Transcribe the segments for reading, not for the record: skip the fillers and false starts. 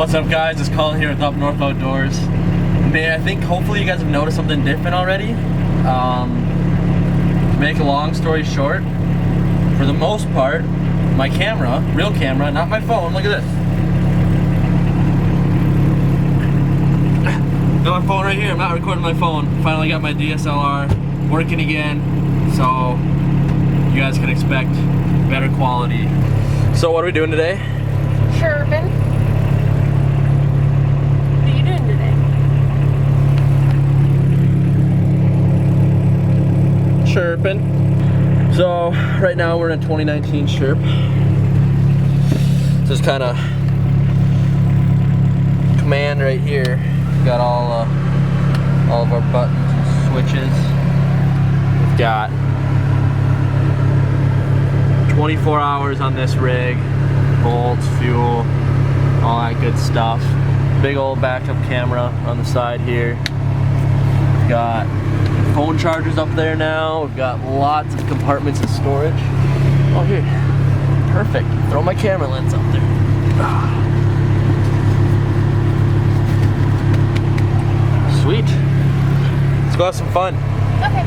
What's up, guys? It's Colin here with UpNorthOutdoors. Man, I think hopefully you guys have noticed something different already. To make a long story short, for the most part, my camera, real camera, not my phone, look at this. Got my phone right here. I'm not recording my phone. Finally got my DSLR working again, so you guys can expect better quality. So what are we doing today? Sherping. What are you doing today? Sherping. So right now we're in a 2019 Sherp. Just kind of command right here. Got all of our buttons and switches. We've got 24 hours on this rig, bolts, fuel, all that good stuff. Big old backup camera on the side here. We've got phone chargers up there now. We've got lots of compartments of storage. Oh, here, perfect. Throw my camera lens up there. Sweet. Let's go have some fun. Okay.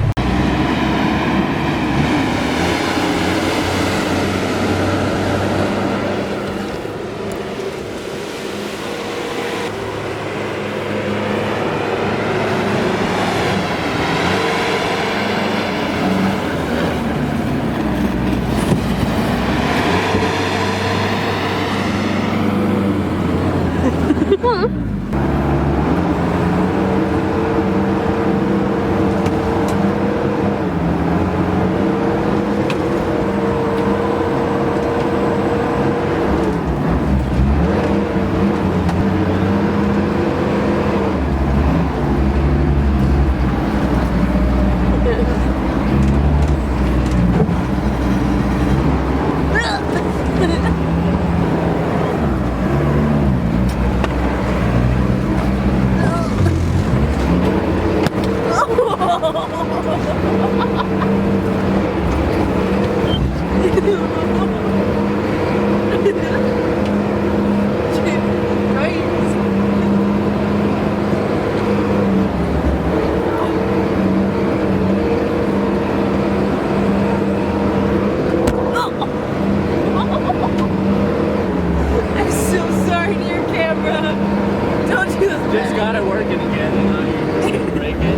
Just got it working again, and now you break it.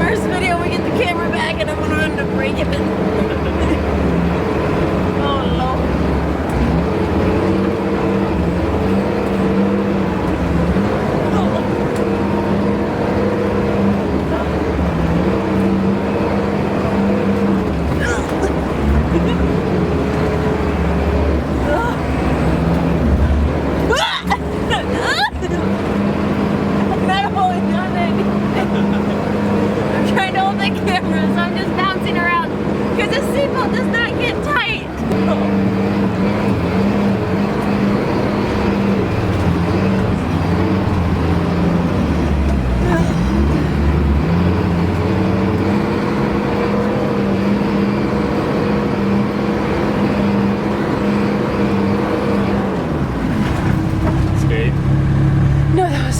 First video we get the camera back and I'm gonna run to break it. Oh Lord.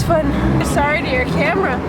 Fun. Sorry to your camera.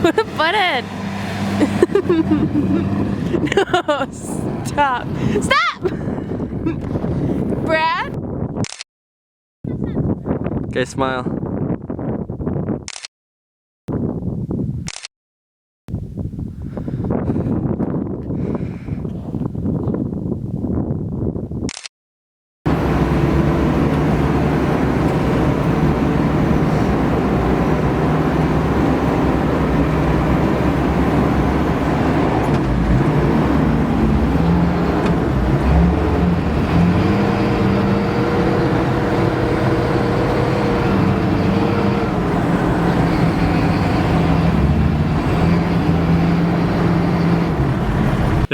What a butthead. No, stop. Stop! Brad? Okay, smile.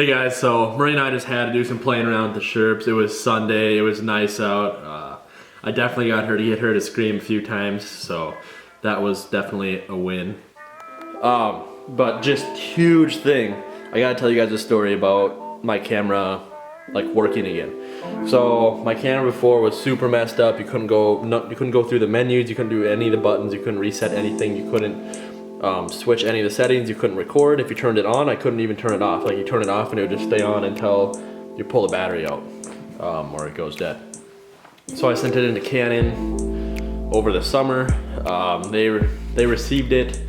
Hey guys, so Marae and I just had to do some playing around with the SHERPs. It was Sunday, it was nice out. I definitely got her to get her to scream a few times, so that was definitely a win. But just huge thing, I gotta tell you guys a story about my camera like working again. So my camera before was super messed up. You couldn't go through the menus, you couldn't do any of the buttons, you couldn't reset anything, you couldn't switch any of the settings, you couldn't record. If you turned it on, I couldn't even turn it off. Like you turn it off and it would just stay on until you pull the battery out or it goes dead. So I sent it into Canon over the summer. They received it,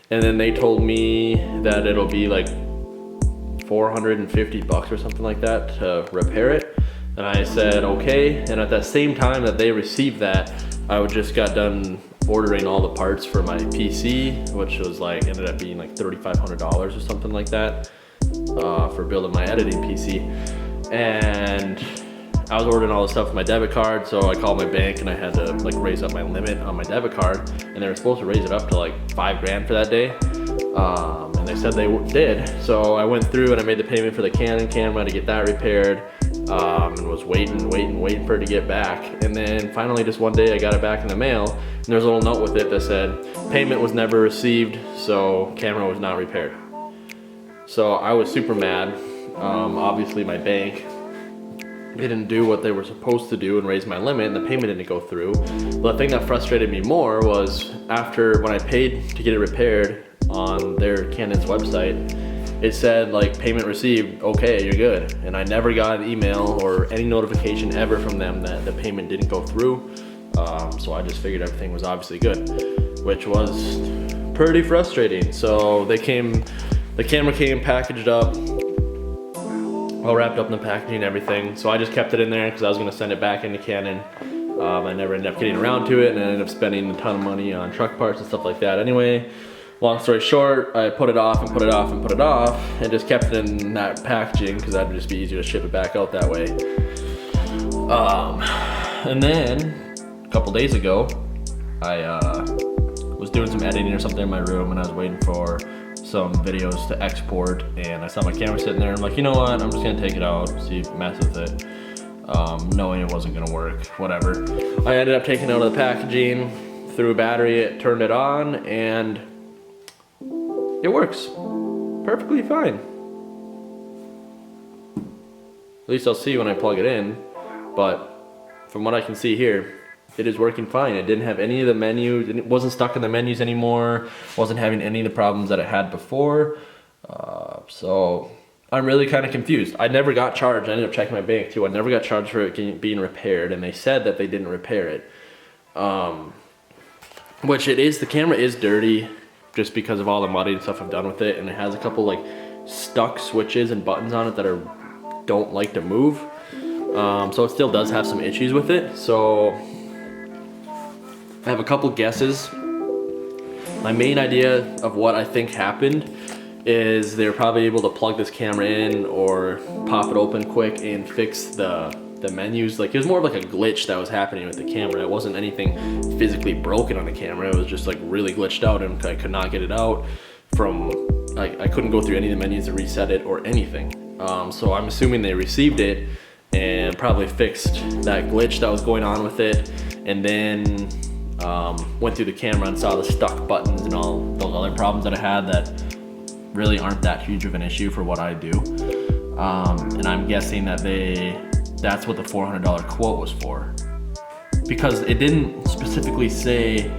and then they told me that it'll be like $450 or something like that to repair it. And I said okay, and at that same time that they received that, I just got done ordering all the parts for my PC, which was like ended up being like $3,500 or something like that for building my editing PC. And I was ordering all the stuff with my debit card, so I called my bank and I had to like raise up my limit on my debit card, and they were supposed to raise it up to like $5 grand for that day. And they said they did. So I went through and I made the payment for the Canon camera to get that repaired, and was waiting for it to get back. And then finally just one day I got it back in the mail, and there's a little note with it that said payment was never received, so camera was not repaired. So I was super mad. Obviously my bank didn't do what they were supposed to do and raise my limit, and the payment didn't go through. But the thing that frustrated me more was after when I paid to get it repaired on their Canon's website, it said like payment received, okay, you're good. And I never got an email or any notification ever from them that the payment didn't go through. So I just figured everything was obviously good, which was pretty frustrating. So the camera came packaged up, all wrapped up in the packaging and everything. So I just kept it in there because I was gonna send it back into Canon. I never ended up getting around to it, and I ended up spending a ton of money on truck parts and stuff like that. Anyway, long story short, I put it off and put it off and put it off, and just kept it in that packaging because that'd just be easier to ship it back out that way. And then a couple days ago, I was doing some editing or something in my room, and I was waiting for some videos to export, and I saw my camera sitting there. I'm like, you know what, I'm just gonna take it out, mess with it, knowing it wasn't gonna work, whatever. I ended up taking it out of the packaging, threw a battery, it turned it on, and it works perfectly fine. At least I'll see when I plug it in, but from what I can see here, it is working fine. It didn't have any of the menus, and it wasn't stuck in the menus anymore, wasn't having any of the problems that it had before. So I'm really kind of confused. I never got charged. I ended up checking my bank too. I never got charged for it being repaired, and they said that they didn't repair it. Which it is, the camera is dirty just because of all the muddy and stuff I've done with it, and it has a couple like stuck switches and buttons on it that don't like to move. So it still does have some issues with it. So I have a couple guesses. My main idea of what I think happened is they were probably able to plug this camera in or pop it open quick and fix the menus. Like it was more of like a glitch that was happening with the camera. It wasn't anything physically broken on the camera. It was just like really glitched out, and I could not get it out from, I couldn't go through any of the menus to reset it or anything. So I'm assuming they received it and probably fixed that glitch that was going on with it, and then went through the camera and saw the stuck buttons and all those other problems that I had that really aren't that huge of an issue for what I do. And I'm guessing that that's what the $400 quote was for, because it didn't specifically say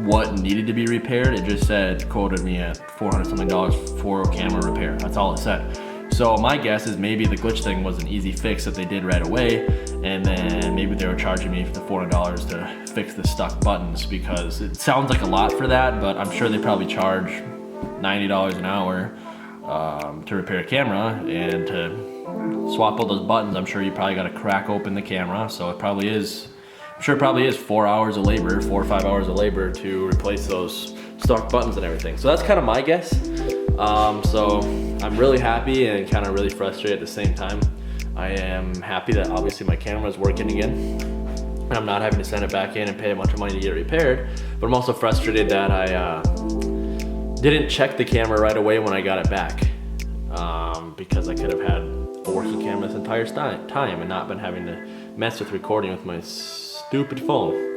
what needed to be repaired. It just said, quoted me at $400 something for camera repair. That's all it said. So my guess is maybe the glitch thing was an easy fix that they did right away, and then maybe they were charging me for the $400 to fix the stuck buttons, because it sounds like a lot for that, but I'm sure they probably charge $90 an hour to repair a camera, and to swap all those buttons, I'm sure you probably got to crack open the camera. So it probably is, I'm sure it probably is 4 hours of labor, 4 or 5 hours of labor to replace those stuck buttons and everything. So that's kind of my guess. So I'm really happy and kind of really frustrated at the same time. I am happy that obviously my camera is working again, and I'm not having to send it back in and pay a bunch of money to get it repaired. But I'm also frustrated that I didn't check the camera right away when I got it back. because I could have had a working camera this entire time and not been having to mess with recording with my stupid phone.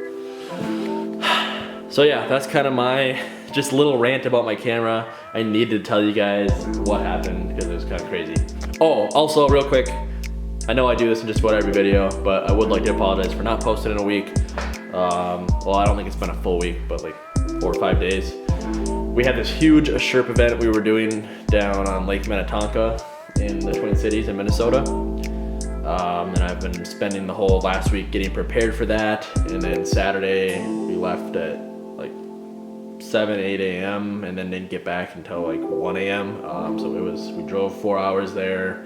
So yeah, that's kind of my just little rant about my camera. I needed to tell you guys what happened because it was kind of crazy. Oh, also real quick, I know I do this in just about every video, but I would like to apologize for not posting in a week. Well, I don't think it's been a full week, but like 4 or 5 days. We had this huge SHERP event we were doing down on Lake Minnetonka in the Twin Cities in Minnesota. And I've been spending the whole last week getting prepared for that. And then Saturday, we left at like 7, 8 a.m. and then didn't get back until like 1 a.m. So we drove 4 hours there,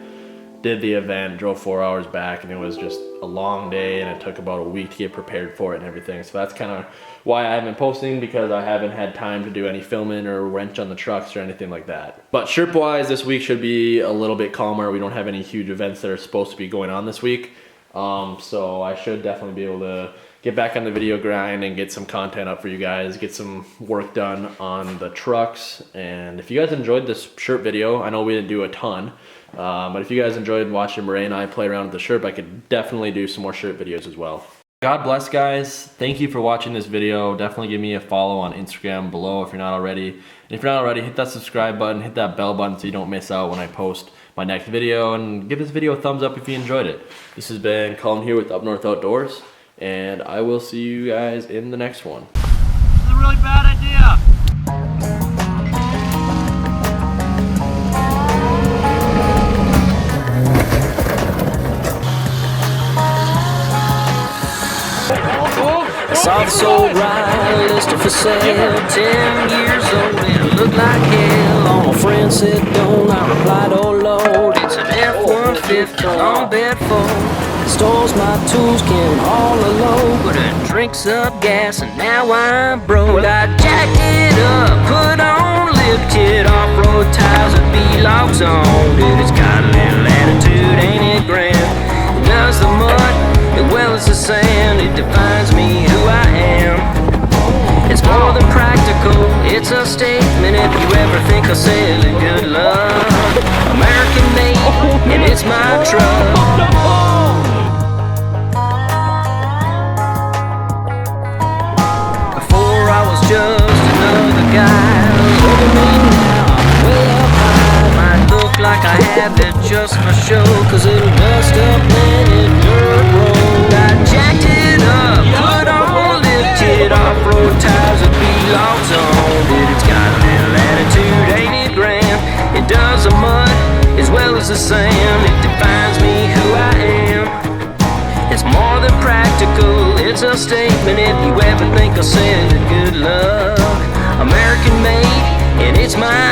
did the event, drove 4 hours back, and it was just a long day, and it took about a week to get prepared for it and everything. So that's kind of why I haven't been posting, because I haven't had time to do any filming or wrench on the trucks or anything like that. But SHERP wise, this week should be a little bit calmer. We don't have any huge events that are supposed to be going on this week. So I should definitely be able to get back on the video grind and get some content up for you guys, get some work done on the trucks. And if you guys enjoyed this SHERP video, I know we didn't do a ton, but if you guys enjoyed watching Marae and I play around with the SHERP, I could definitely do some more SHERP videos as well. God bless, guys. Thank you for watching this video. Definitely give me a follow on Instagram below if you're not already. And if you're not already, hit that subscribe button, hit that bell button so you don't miss out when I post my next video, and give this video a thumbs up if you enjoyed it. This has been Colin here with Up North Outdoors, and I will see you guys in the next one. This is a really bad idea. Saw this old ride listed for sale, 10 years old, and it looked like hell. All my friends said don't, I replied, oh Lord, it's an F-150 on Bedford. Stores my tools, can haul a load, but it drinks up gas, and now I'm broke. I jacked it up, put on lifted off-road tires with B-locks on. Dude, it's got a little attitude, ain't it grand? It does the mud as well as the sand, it defines me who I am. It's more than practical, it's a statement if you ever think I'll sell it, good luck. American made, and it's my truck. Before I was just another guy, look at me now, I'm way up high. Might look like I have it just for show, cause it'll dust up any dirt road. I jacked it up, put on lifted off-road tires with B-locks on. Dude, it's got a little attitude, ain't it grand? It does the mud as well as the sand, it defines me who I am. It's more than practical, it's a statement if you ever think I'll sell it, good luck. American made, and it's my